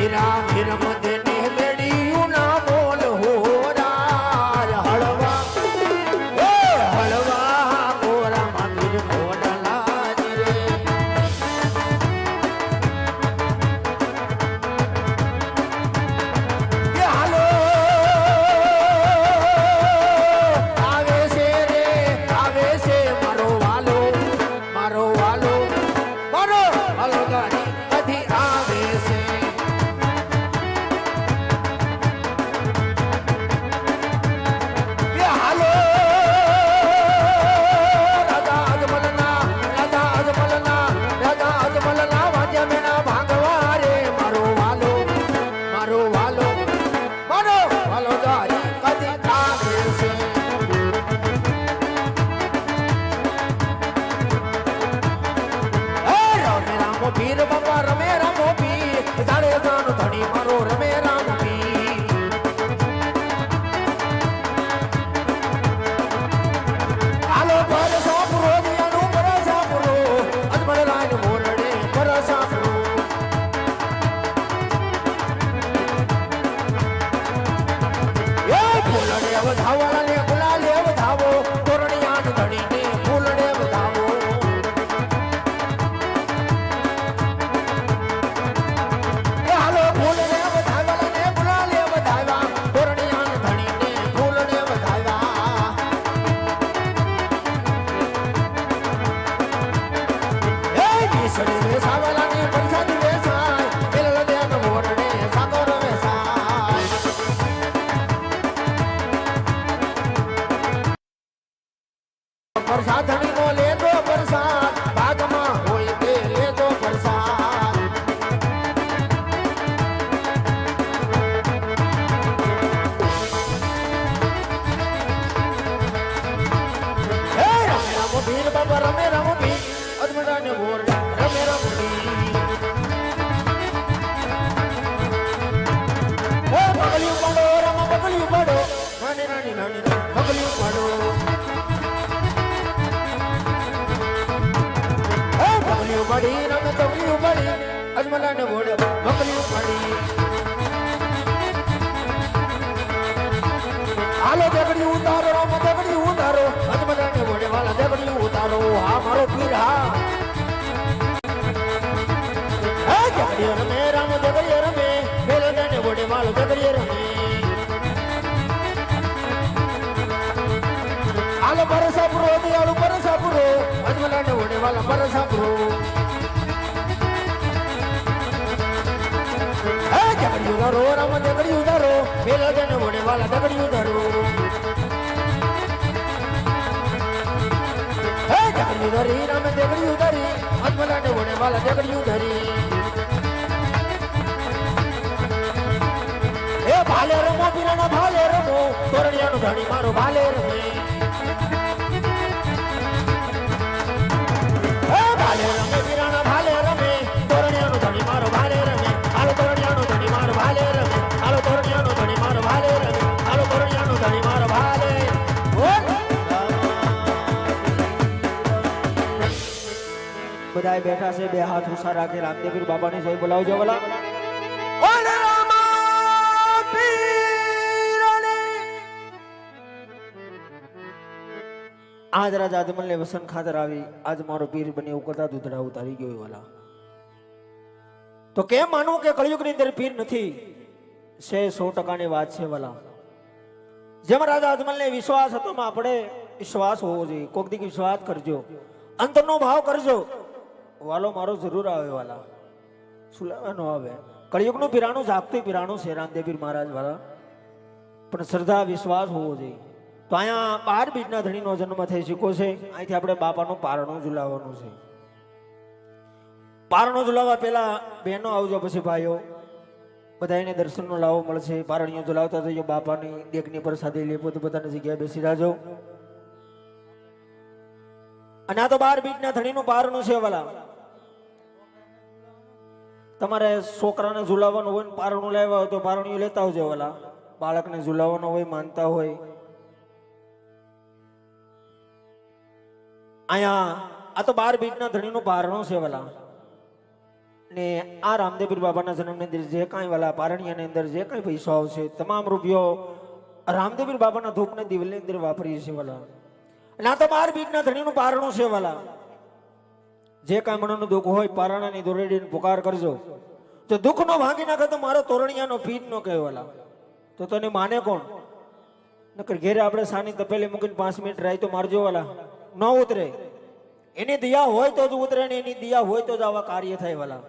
મીરા મીર મધે ને મેળ્યું ના બોલ હો રાજ હળવા એ હળવા કોરા માં મીર મોડલા રે કે હાલો આવે છે રે આવે છે મારો વાલો મારો વાલો મારો વાલો ગાડી કદી આવે છે કે હાલો રાજા અજમલના વાજ્યા મેના ભાગવા રે મારો વાલો મારો વાલો મારો વાલો ગાડી કદી આવે છે રમે રામો પીર બાપા રમે રામો પીર તારે જાન ધણી મારો રમે રામો પીર હાલો પર સાપરો દિયાનું પર સાપરો અજમલ રાજ મોરડે પર સાપરો એ ફૂલડે વધાવાળા ને ગુલાલે વધાવો તોરણિયા ધણી ને ફૂલડે વધાવો એ હાલો ફૂલ રે વધાવ્યા ને ગુલાલે વધાવ્યા તોરણિયા ધણી ને ફૂલ ને વધાવ્યા એ બીસડી વેસાવાલા ને પરસાદી વેસાય પેલલ દેન મોરડે સાગર વેસાય પરસાદ ધણી નો લેતો પરસાદ ભાગમાં હોય તે લેતો પરસાદ હે રમે રામો પીર બાબા રમે રામો પીર અજમડા ને બોર રમે રામો પીર હે પગલી પાડો રામા પગલી પાડો નાની નાની નાની પગલી પાડો હે પગલી પાડી રામે પગલી પાડી અજમલા ને બોર પગલી પાડી હાલો દેગડી ઉતારો રામ દેગડી ઉતારો અજમલા ને બોડે વાલા દેગડી ઉતારો હા મારો પીર હા હે દેગડી રમે રામ દેગડી રમે પેલો ને બોડે વાલો દેગડી રમે હાલો પરસાપુરો દિયાળુ પરસાપુરો અજમલા ને બોડે વાલા પરસાપુરો હે દેગડી ઉતારો રામ દેગડી ઉતારો પેલો ને બોડે વાલા દેગડી ઉતારો હે દેગડી ઉતારી રામ દેગડી ઉતારી અજમલા ને બોડે વાલા દેગડી ઉતારી એ ભાલે રમો પીરાના ભાલે રમો તોરણિયાનું ધણી મારો ભાલે રમે એ ભાલે રમે પીરાના ભાલે રમે તોરણિયાનું ધણી મારો ભાલે રમે હાલો તોરણિયાનું ધણી મારો ભાલે રમે હાલો તોરણિયાનું ધણી મારો ભાલે રમે હાલો તોરણિયાનું ધણી મારો ભાલે બધાય બેઠા છે બે હાથ ઉષા રાખી રામદેવીર બાબાની જય બોલાવજો બોલા ઓલે રામા પીરની આજ રાજા અજમલ ને વસન ખાતર આવી આજ મારો પીર બની ઉકળતા દૂધડા ઉતારી ગયો વાલા તો કેમ માનવું કે કળિયુગની અંદર પીર નથી છે 100% ની વાત છે વાલા જેમ રાજા અજમલ ને વિશ્વાસ હતો માં આપણે વિશ્વાસ હોવો જોઈએ કોક દી વિશ્વાસ કરજો અંતરનો ભાવ કરજો વાલો મારો જરૂર આવે વાલા સુલાવાનો આવે કળિયુગનું પીરાણું જાગતું પીરાણું છે રામદેવીર મહારાજ વાલા પણ શ્રદ્ધા વિશ્વાસ હોવો જોઈએ તો અહીંયા 12 બીજના ધણીનો જન્મ થઈ શીખો છે અહીંથી આપણે બાપાનું પારણું ઝુલાવવાનું છે પારણું ઝુલાવવા પહેલા બહેનો આવજો પછી ભાઈઓ બધાને દર્શનનો લાવો મળશે પારણીઓ ઝુલાવતા થયો બાપાની દેખની પ્રસાદી લે પોતે પોતાની જગ્યાએ બેસી જાજો અને આ તો 12 બીજના ધણીનું પારણું છે વાલા તમારે છોકરાને ઝુલાવવાનું હોય ને પારણું લાવ્યા હોય તો પારણીઓ લેતા આવજો વાલા બાળકને ઝુલાવવાનો હોય માનતા હોય અહીંયા આ તો 12 બીજના ધણીનું પારણું છે વાલા ને આ રામદેવપીર બાબાના જન્મની અંદર જે કાંઈ વાલા પારણિયાની અંદર જે કાંઈ પૈસા આવશે તમામ રૂપિયો રામદેવપીર બાબાના ધૂપને દિવેલની અંદર વાપરીએ છીએ વાલા. અને આ તો 12 બીજના ધણીનું પારણું છે વાલા. જે કાંઈ મનનું દુઃખ હોય પારણાની દોરડીને પુકાર કરજો. જો દુઃખ નો ભાંગી નાખે તો મારો તોરણિયાનો પીઠ નો કહે વાલા. તો તને માને કોણ? નકર ઘેરે આપણે સાની તપેલી મૂકીને 5 મિનિટ રાય તો મારજો વાલા, ન ઉતરે. એની દયા હોય તો જ ઉતરે ને એની દયા હોય તો જ આવા કાર્ય થાય વાલા.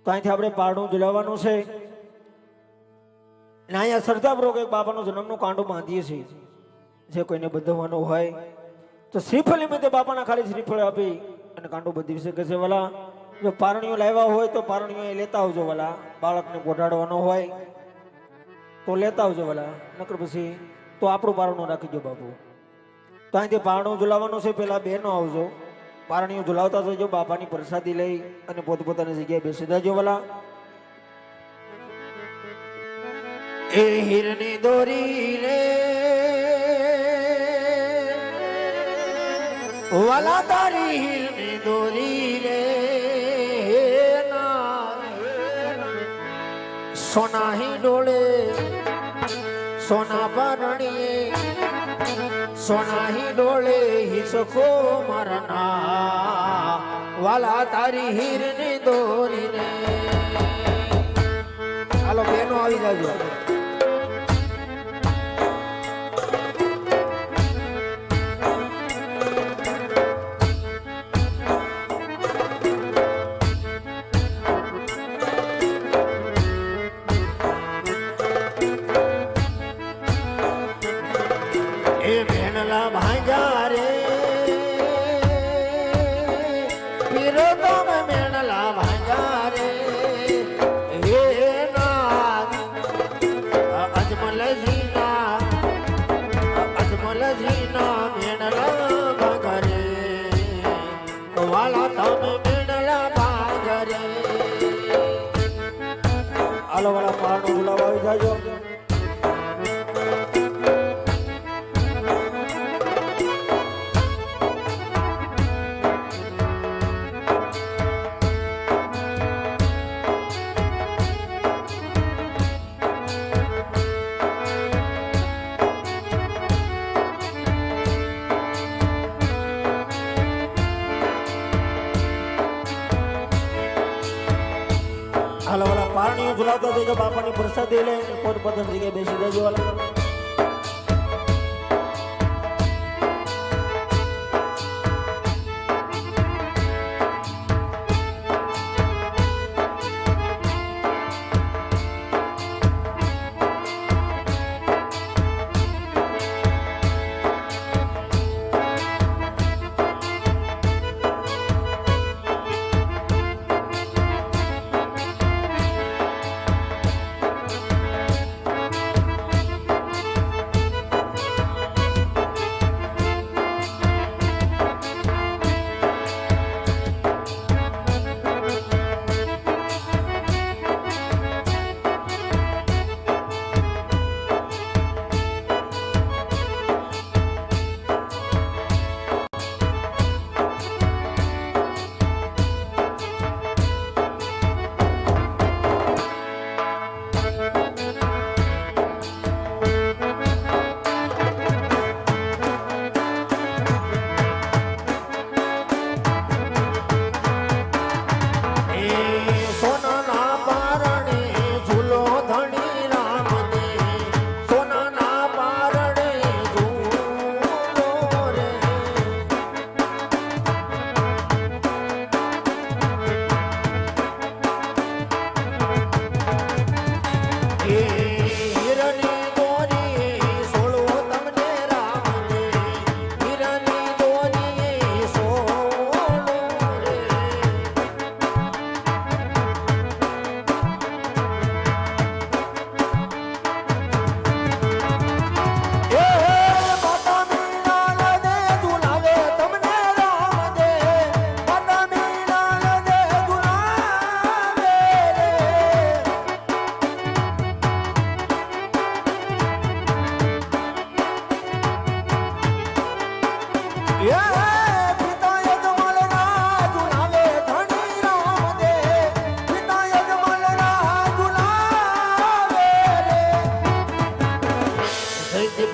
તો અહીંથી આપણે પારણું ઝુલાવવાનું છે ને અહીંયા શ્રદ્ધાપૂર્વક એક બાપાનું જન્મનું કાંડું બાંધીએ છીએ. જે કોઈને બધવાનું હોય તો શ્રીફળ નિમિત્તે બાપાના ખાલી શ્રીફળ આપી અને કાંડું બાંધી શકે છે વાલા. જો પારણીઓ લાવ્યા હોય તો પારણીઓ એ લેતા આવજો વાલા. બાળકને પોઢાડવાનો હોય તો લેતા આવજો વાલા. નકર પછી તો આપણું પારણું રાખી દો બાપુ. તો અહીંથી પારણું ઝુલાવવાનું છે. પેલા બહેનો આવજો, પારણીઓ ઝુલાવતા જજો, બાપાની પ્રસાદી લઈ અને પોતપોતાની જગ્યાએ બેસી જજો વાલા. એ હીરની દોરી રે વાલા, તારી હીરની દોરી રે સોના હી ડોળે સોના પરણીએ, સોના હી ડોળે હિસકો મરના વાલા, તારી હીરની દોરી રે. હાલો બેનો આવી જાજો. હાલો વાળા પારણું ઝુલાવા આવી જાજો. હાલો વાળા પારણીઓ ઝુલાવતા જજો, બાપાની પ્રસાદી લઈને પોતપોતાની જગ્યાએ બેસી જજો વાલા.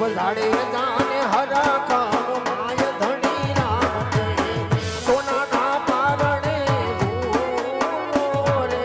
પધારે જાને હરા કામ માય ધણી રામ તે સોનાના પારણે ઝૂલો રે.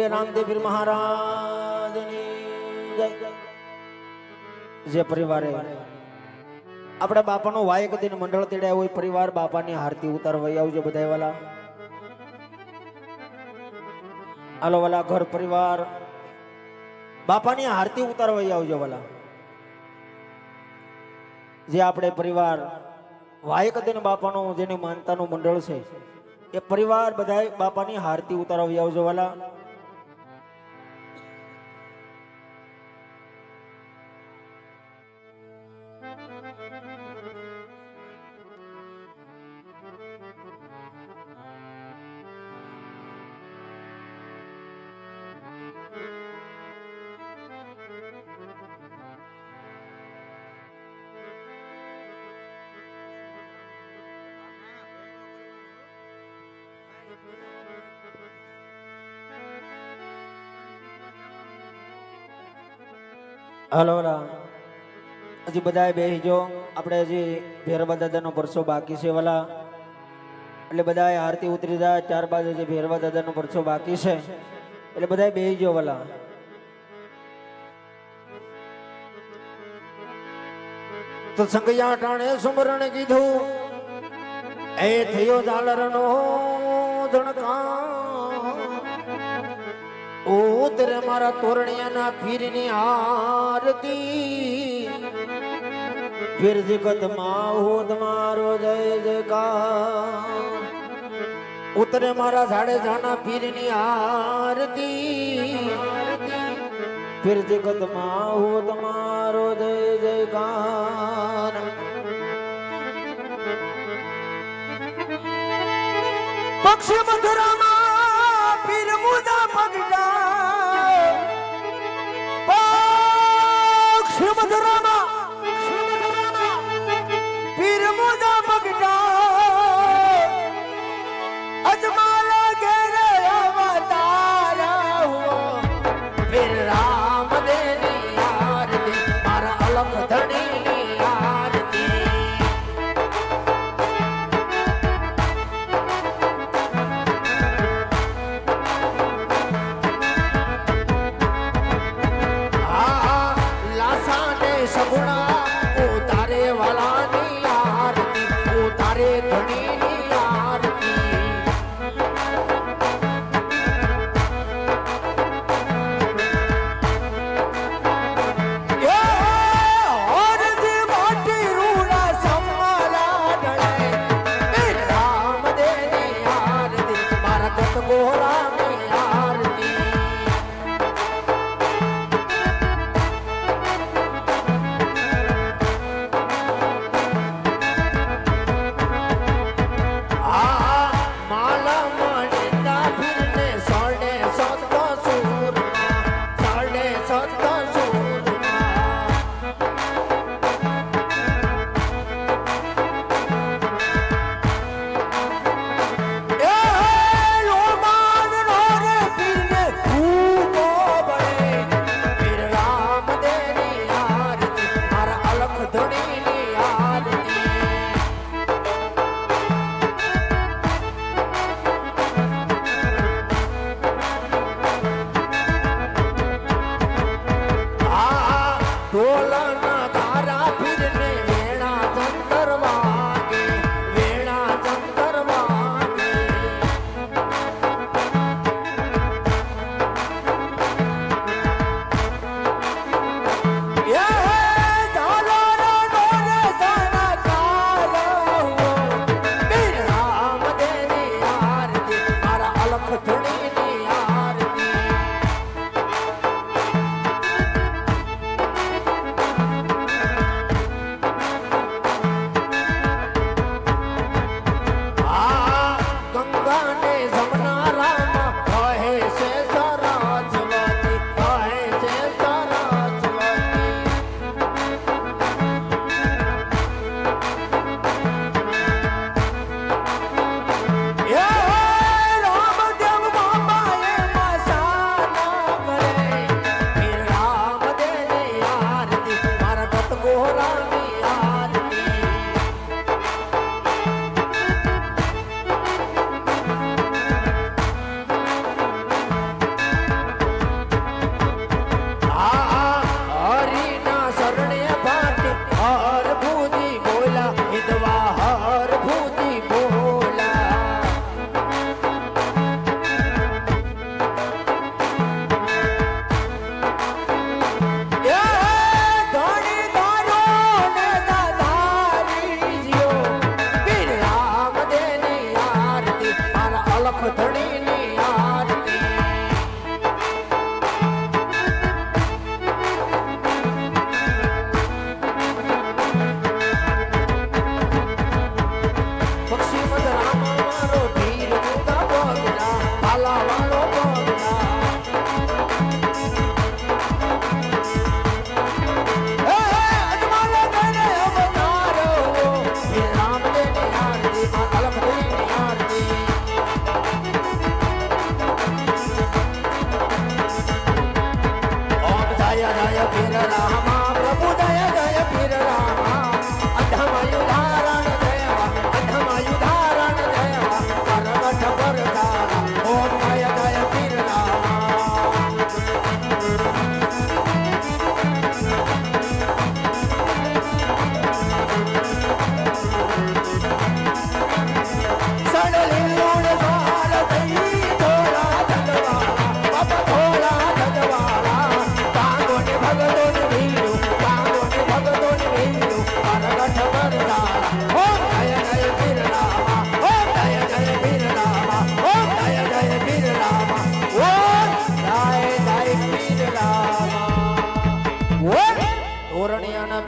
બોલે રામદેવ પીર મહારાજની જય. જે પરિવારે આપણા બાપાનો વાયક દિન મંડળ તેડ્યા હોય પરિવાર બાપાની આરતી ઉતારવા આવજો બધા વાલા. હાલો વાલા ઘર પરિવાર બાપાની આરતી ઉતારવા આવજો વાલા. જે આપણે પરિવાર વાયક દિન બાપાનો જેની માનતાનું મંડળ છે એ પરિવાર બધા બાપાની આરતી ઉતારવા આવજો વાલા. હાલો વાલા હજી બધા બેસજો. આપણે હજી ભેરવા દાદાનો પરસો બાકી છે વાલા, એટલે બધા આરતી ઉતરી જાય ત્યારબાદ હજી ભેરવા દાદાનો પરસો બાકી છે એટલે બધા બેસજો વાલા. તો સંગયા ટાણે સુમરણ કીધું એ થયો ઝાલરનો જણકા ઉતરે મારા તોરણિયાના પીરની આરતી પીર જગત માં હોદ મારો જય જયકાર. ઉતરે મારા જાડેજાના પીરની આરતી પીર જગત માં હોદ મારો જય જયકાર. પક્ષ મધુરામાં પીર મુદા પગડા પક્ષ મધુરામાં પીર મુદા પગડા અજમાલા ઘેરે અવતારા હુઓ પીર રામ દેની આરતી મારા અલખ ધણીની આરતી. સગુણા ઉતારે વાલાની આરતી ઉતારે ધણીની આરતી. એ હરજી માટી રૂડા સંમાલા ડળે રામ દેની આરતી મારા ગત ગોરાની આરતી.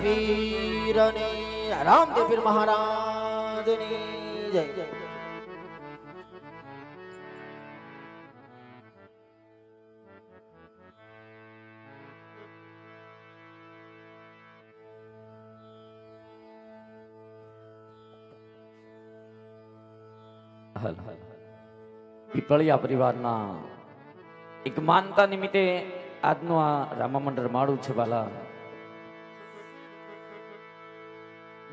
પીરની રામદેવ પીર મહારાજની જય. પીપળિયા પરિવારના એક માનતા નિમિત્તે આજનું આ રામા મંડળ માળું છે વાલા.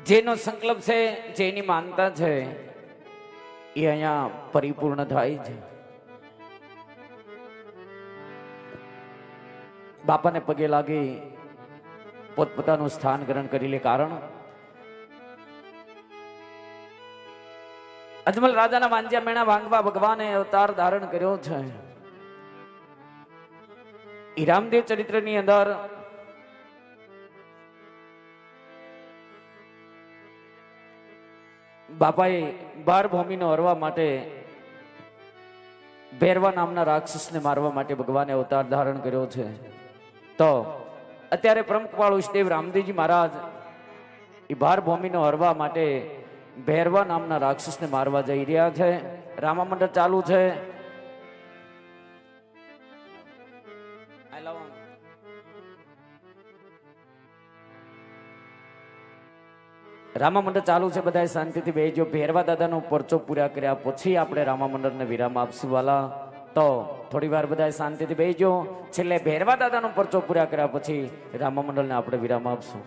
જેનો સંકલ્પ છે, જેની માનતા છે, એ અહીંયા પરિપૂર્ણ થાય છે. બાપાને પગે લાગી પોતપોતાનું સ્થાન ગ્રહણ કરી લે. કારણ અજમલ રાજાના વાંજ્યા મેણા ભાંગવા ભગવાને અવતાર ધારણ કર્યો છે. ઈ રામદેવ ચરિત્રની અંદર બાપાએ 12 ભૂમિનો હરવા માટે ભેરવા નામના રાક્ષસને મારવા માટે ભગવાને અવતાર ધારણ કર્યો છે. તો અત્યારે પરમકૃપાળુ ઇષ્ટદેવ રામદેવજી મહારાજ એ 12 ભૂમિનો હરવા માટે ભેરવા નામના રાક્ષસને મારવા જઈ રહ્યા છે. રામા મંડળ ચાલુ છે. રામા મંડળ ચાલુ છે. બધા શાંતિથી બેસજો. ભેરવા દાદાનો પરચો પૂરા કર્યા પછી આપણે રામા મંડળને વિરામ આપશું વાલા. તો થોડી વાર બધા શાંતિથી બેસજો. છેલ્લે ભેરવા દાદાનો પરચો પૂરા કર્યા પછી રામા મંડળને આપણે વિરામ આપશું.